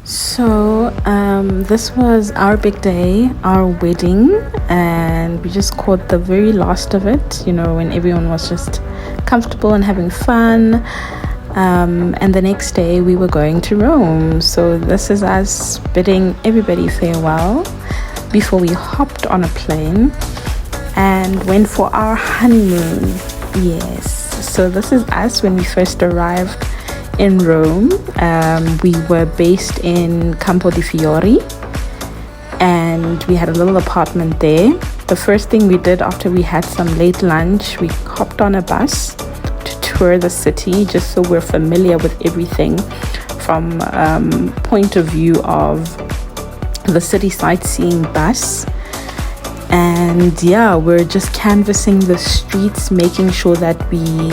This was our big day, our wedding, and we just caught the very last of it, when everyone was just comfortable and having fun. And the next day we were going to Rome. So this is us bidding everybody farewell before we hopped on a plane and went for our honeymoon. Yes. So this is us when we first arrived in Rome. We were based in Campo di Fiori and we had a little apartment there. The first thing we did after we had some late lunch, we hopped on a bus to tour the city just so we're familiar with everything from point of view of the city sightseeing bus. And we're just canvassing the streets, making sure that we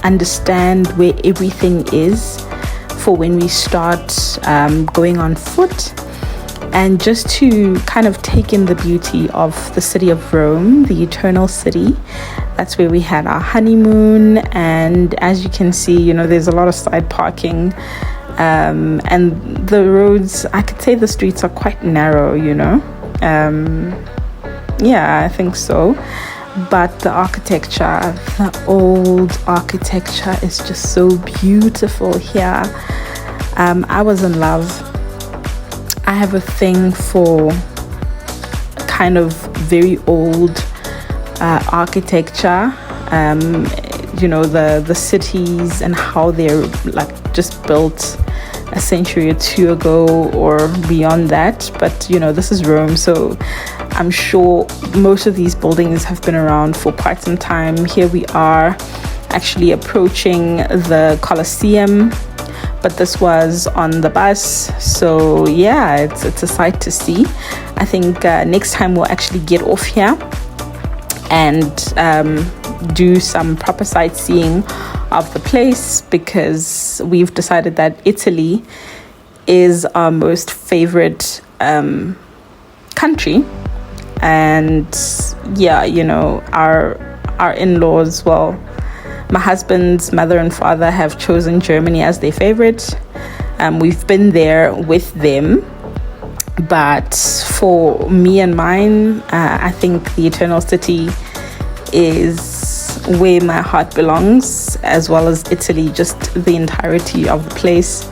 understand where everything is for when we start going on foot, and just to kind of take in the beauty of the city of Rome, the eternal city. That's where we had our honeymoon. And as you can see, there's a lot of side parking, and the roads, I could say the streets are quite narrow, I think so. But the architecture, the old architecture is just so beautiful here. I was in love. I have a thing for kind of very old architecture. The cities and how they're like just built a century or two ago or beyond that. But this is Rome, so I'm sure most of these buildings have been around for quite some time. Here we are actually approaching the Colosseum, but this was on the bus. So it's a sight to see. I think next time we'll actually get off here and do some proper sightseeing of the place, because we've decided that Italy is our most favorite country. And our in-laws, well, my husband's mother and father have chosen Germany as their favorite. We've been there with them, but for me and mine, I think the Eternal City is where my heart belongs, as well as Italy, just the entirety of the place.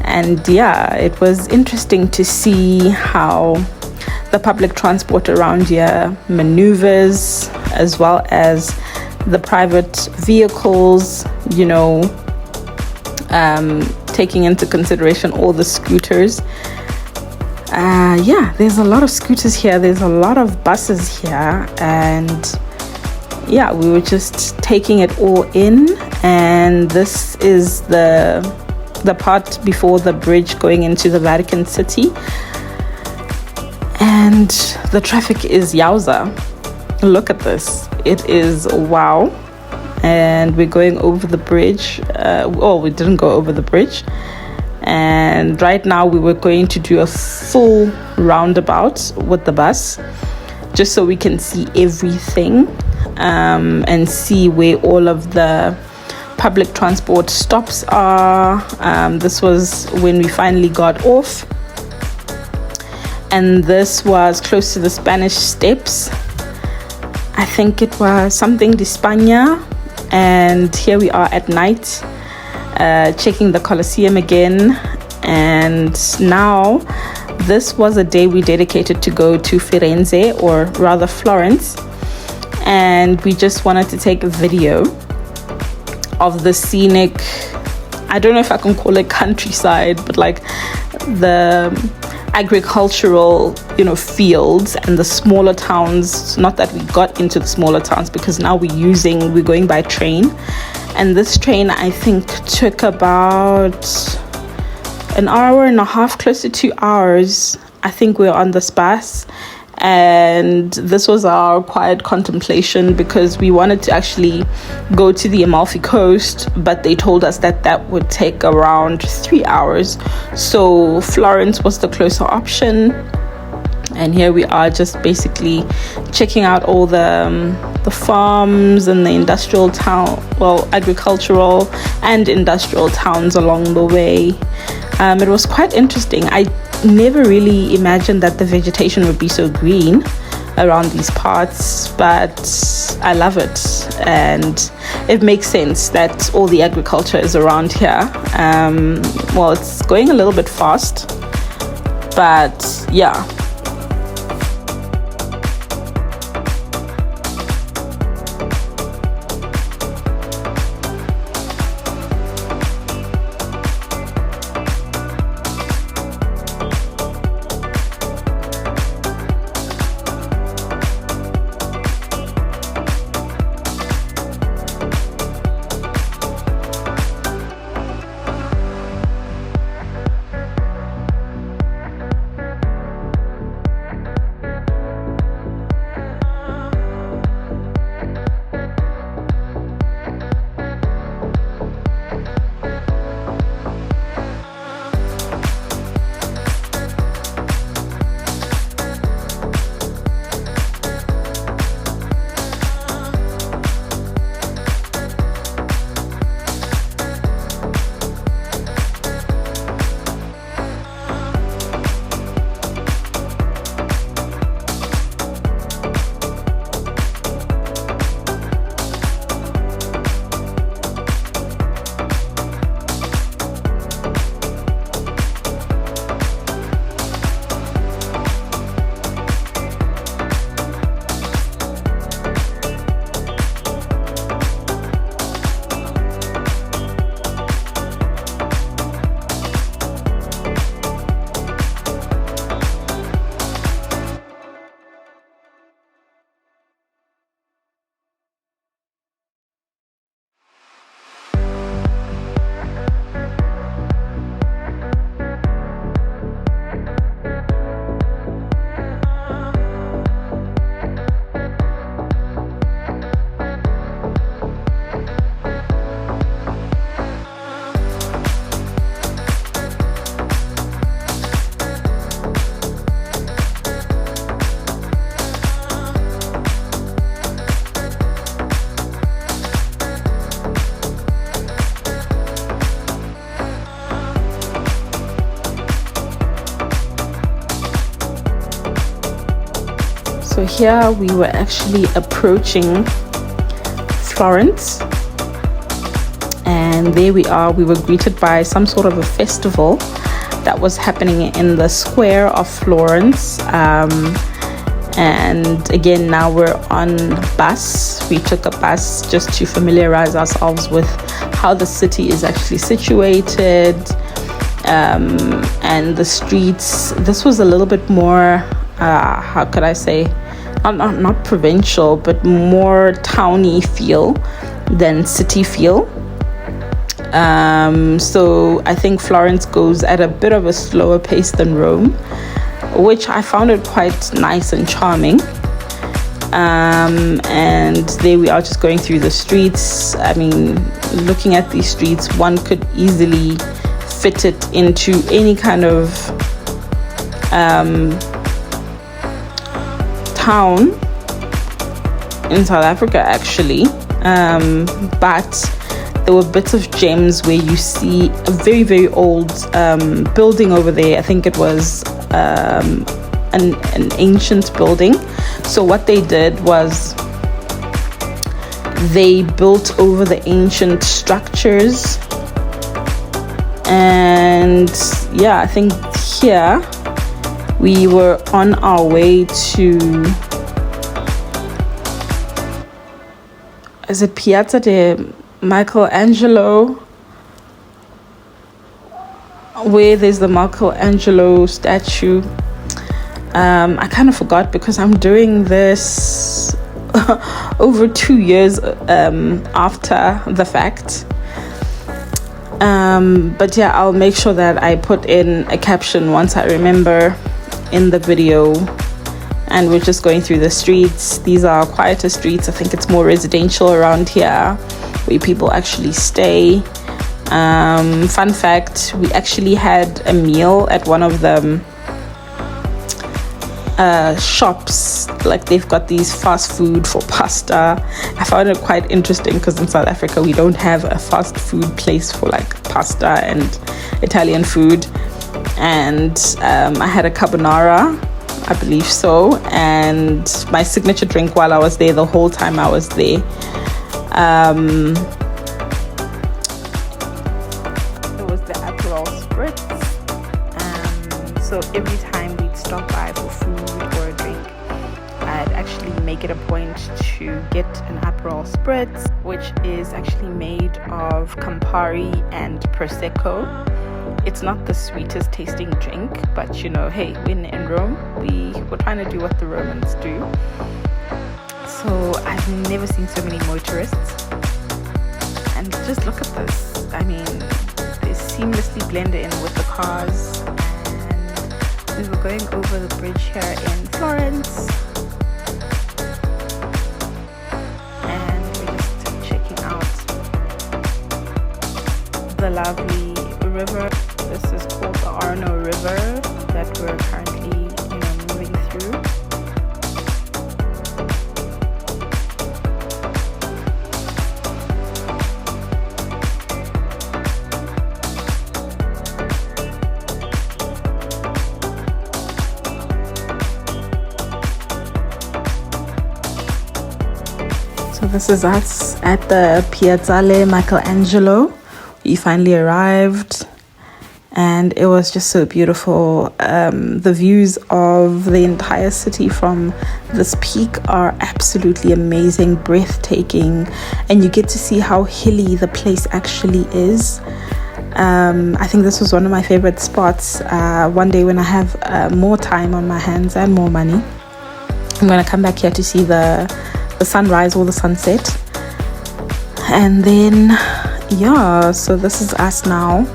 And it was interesting to see how the public transport around here maneuvers, as well as the private vehicles, taking into consideration all the scooters. There's a lot of scooters here, there's a lot of buses here, and we were just taking it all in. And this is the part before the bridge going into the Vatican City. And the traffic is yowza. Look at this. It is wow. And we're going over the bridge. We didn't go over the bridge. And right now we were going to do a full roundabout with the bus, just so we can see everything, and see where all of the public transport stops are. This was when we finally got off. And this was close to the Spanish Steps. I think it was something de España. And here we are at night, checking the Colosseum again. And now this was a day we dedicated to go to Firenze, or rather Florence. And we just wanted to take a video of the scenic, I don't know if I can call it countryside, but like the agricultural fields and the smaller towns. Not that we got into the smaller towns, because now we're going by train, and this train I think took about an hour and a half, close to 2 hours. I think we're on this bus, and this was our quiet contemplation, because we wanted to actually go to the Amalfi Coast, but they told us that would take around 3 hours. So Florence was the closer option. And here we are, just basically checking out all the farms and the industrial town, well, agricultural and industrial towns along the way. It was quite interesting. I never really imagined that the vegetation would be so green around these parts, but I love it, and it makes sense that all the agriculture is around here. Well, it's going a little bit fast, but yeah. So here we were actually approaching Florence, and there we are. We were greeted by some sort of a festival that was happening in the square of Florence. And again, now we're on bus. We took a bus just to familiarize ourselves with how the city is actually situated, and the streets. This was a little bit more, how could I say, not provincial, but more towny feel than city feel. So I think Florence goes at a bit of a slower pace than Rome, which I found it quite nice and charming. And there we are, just going through the streets. I mean, looking at these streets, one could easily fit it into any kind of town in South Africa, actually. But there were bits of gems where you see a very, very old building over there. I think it was an ancient building. So what they did was they built over the ancient structures. And yeah, I think here we were on our way to, is it Piazza de Michelangelo, where there's the Michelangelo statue. I kind of forgot because I'm doing this over 2 years after the fact. But yeah, I'll make sure that I put in a caption once I remember in the video. And we're just going through the streets. These are quieter streets. I think it's more residential around here, where people actually stay. Fun fact, we actually had a meal at one of the shops, like they've got these fast food for pasta. I found it quite interesting because in South Africa we don't have a fast food place for like pasta and Italian food. And I had a carbonara, I believe so, and my signature drink while I was there, the whole time I was there, it was the Aperol Spritz. So every time we'd stop by for food or a drink, I'd actually make it a point to get an Aperol Spritz, which is actually made of Campari and Prosecco. It's not the sweetest tasting drink, but you know, hey, when in Rome, we're trying to do what the Romans do. So I've never seen so many motorists. And just look at this. I mean, they seamlessly blend in with the cars. We were going over the bridge here in Florence, and we're just checking out the lovely river. This is called the Arno River that we're currently, moving through. This is us at the Piazzale Michelangelo. We finally arrived and it was just so beautiful. The views of the entire city from this peak are absolutely amazing, breathtaking, and you get to see how hilly the place actually is. I think this was one of my favorite spots. One day when I have more time on my hands and more money, I'm going to come back here to see the sunrise or the sunset. And then so this is us now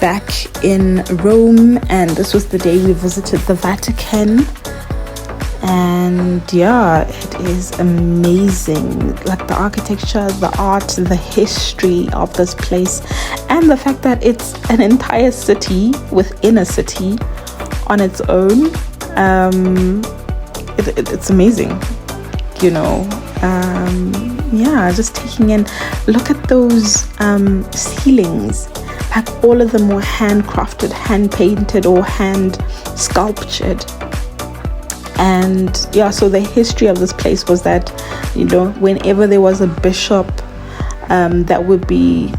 back in Rome, and this was the day we visited the Vatican. And it is amazing, like the architecture, the art, the history of this place, and the fact that it's an entire city within a city on its own. It's amazing. Just taking in, look at those ceilings, like all of them were handcrafted, hand painted, or hand sculptured. And so the history of this place was that, whenever there was a bishop that would be,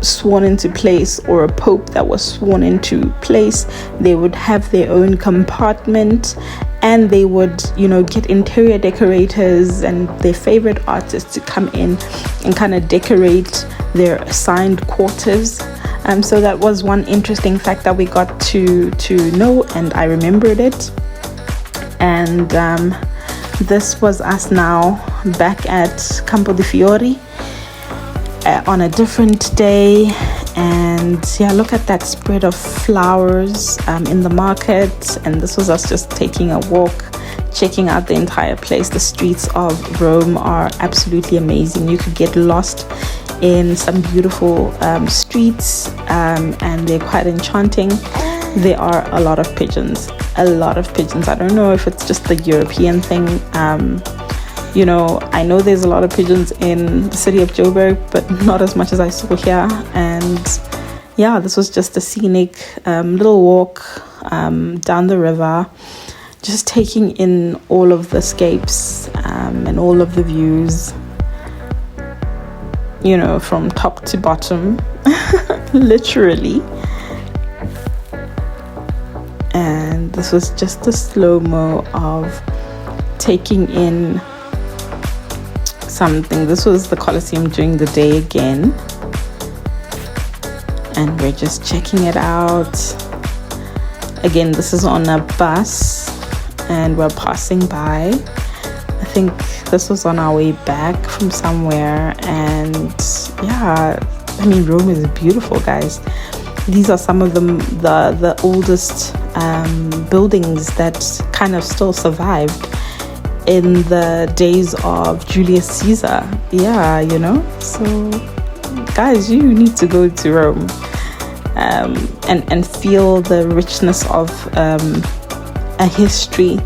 sworn into place, or a pope that was sworn into place, they would have their own compartment, and they would get interior decorators and their favorite artists to come in and kind of decorate their assigned quarters. So that was one interesting fact that we got to know, and I remembered it. And this was us now back at Campo di Fiori on a different day. And look at that spread of flowers in the market. And this was us just taking a walk, checking out the entire place. The streets of Rome are absolutely amazing. You could get lost in some beautiful streets, and they're quite enchanting. There are a lot of pigeons. I don't know if it's just the European thing. I know there's a lot of pigeons in the city of Joburg, but not as much as I saw here. And this was just a scenic little walk down the river, just taking in all of the scapes and all of the views, from top to bottom, literally. And this was just a slow-mo of taking in something. This was the Colosseum during the day again, and we're just checking it out. Again, this is on a bus and we're passing by. I think this was on our way back from somewhere. And Rome is beautiful, guys. These are some of the oldest buildings that kind of still survived in the days of Julius Caesar. So guys, you need to go to Rome. and feel the richness of a history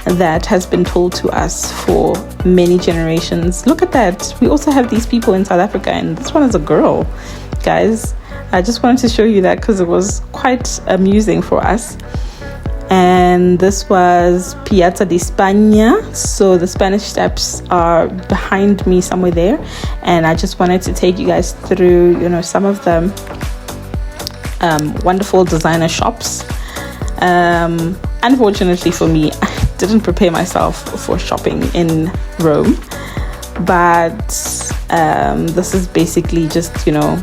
that has been told to us for many generations. Look at that. We also have these people in South Africa, and this one is a girl, guys. I just wanted to show you that because it was quite amusing for us. And this was Piazza di Spagna. So the Spanish Steps are behind me somewhere there, and I just wanted to take you guys through, you know, some of the wonderful designer shops. Unfortunately for me, I didn't prepare myself for shopping in Rome, but this is basically just, you know,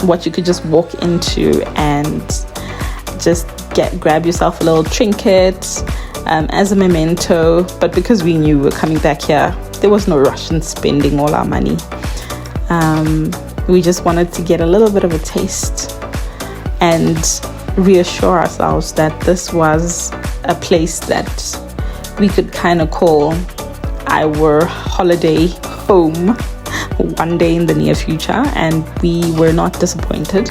what you could just walk into and just grab yourself a little trinket as a memento. But because we knew we were coming back here, there was no rush in spending all our money. We just wanted to get a little bit of a taste and reassure ourselves that this was a place that we could kind of call our holiday home one day in the near future, and we were not disappointed.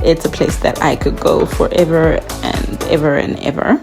It's a place that I could go forever and ever and ever.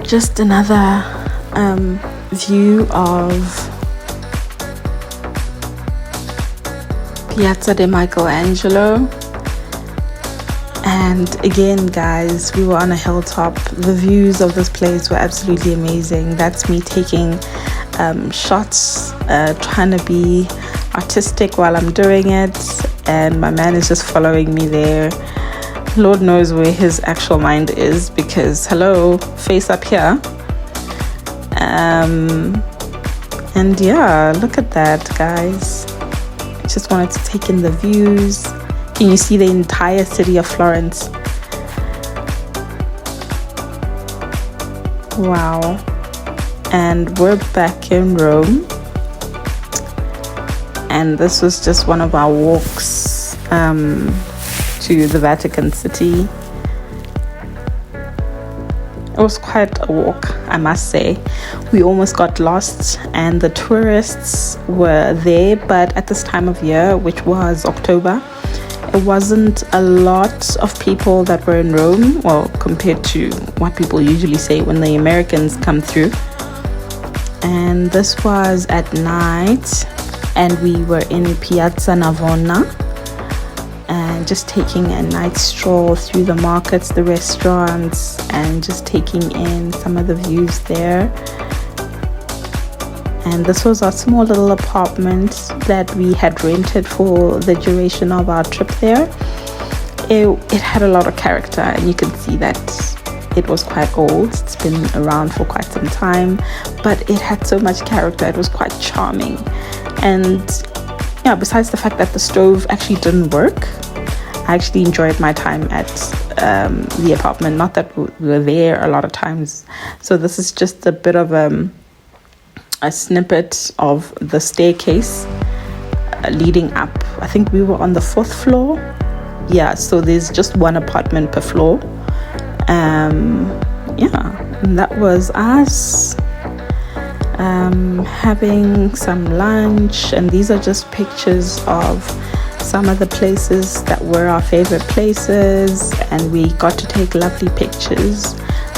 Just another view of Piazza di Michelangelo. And again, guys, we were on a hilltop. The views of this place were absolutely amazing. That's me taking shots, trying to be artistic while I'm doing it, and my man is just following me there. Lord knows where his actual mind is, because hello, face up here. And yeah, look at that, guys. I just wanted to take in the views. Can you see the entire city of Florence? Wow. And we're back in Rome, and this was just one of our walks to the Vatican City. It was quite a walk, I must say. We almost got lost, and the tourists were there, but at this time of year, which was October, it wasn't a lot of people that were in Rome, well, compared to what people usually say when the Americans come through. And this was at night, and we were in Piazza Navona, and just taking a night stroll through the markets, the restaurants, and just taking in some of the views there. And this was our small little apartment that we had rented for the duration of our trip there. It had a lot of character, and you can see that it was quite old. It's been around for quite some time, but it had so much character. It was quite charming. And yeah, besides the fact that the stove actually didn't work, I actually enjoyed my time at the apartment. Not that we were there a lot of times. So this is just a bit of a snippet of the staircase leading up. I think we were on the 4th floor. Yeah, so there's just one apartment per floor. Yeah, and that was us having some lunch, and these are just pictures of some of the places that were our favorite places, and we got to take lovely pictures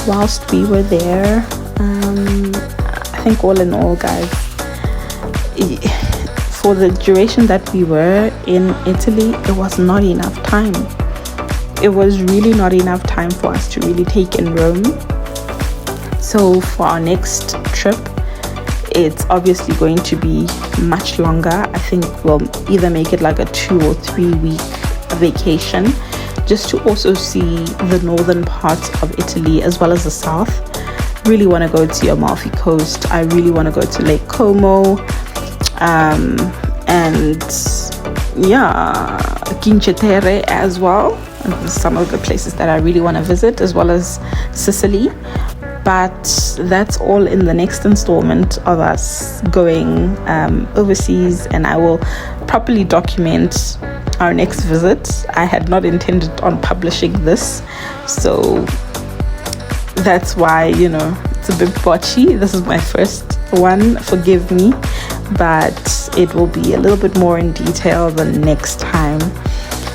whilst we were there. I think all in all, guys, for the duration that we were in Italy, it was not enough time. It was really not enough time for us to really take in Rome. So for our next trip, it's obviously going to be much longer. I think we'll either make it like a 2 or 3 week vacation, just to also see the northern parts of Italy as well as the south. Really want to go to Amalfi Coast. I really want to go to Lake Como, and yeah, Cinque Terre as well. Some of the places that I really want to visit, as well as Sicily. But that's all in the next installment of us going overseas, and I will properly document our next visit. I had not intended on publishing this, so that's why, you know, it's a bit botchy. This is my first one, forgive me, but it will be a little bit more in detail the next time,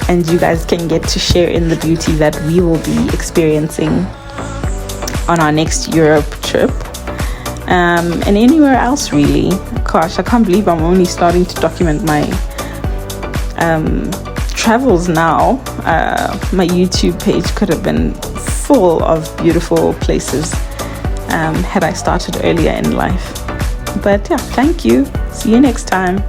and you guys can get to share in the beauty that we will be experiencing on our next Europe trip, and anywhere else really. Gosh, I can't believe I'm only starting to document my travels now. My YouTube page could have been full of beautiful places had I started earlier in life. But yeah, thank you. See you next time.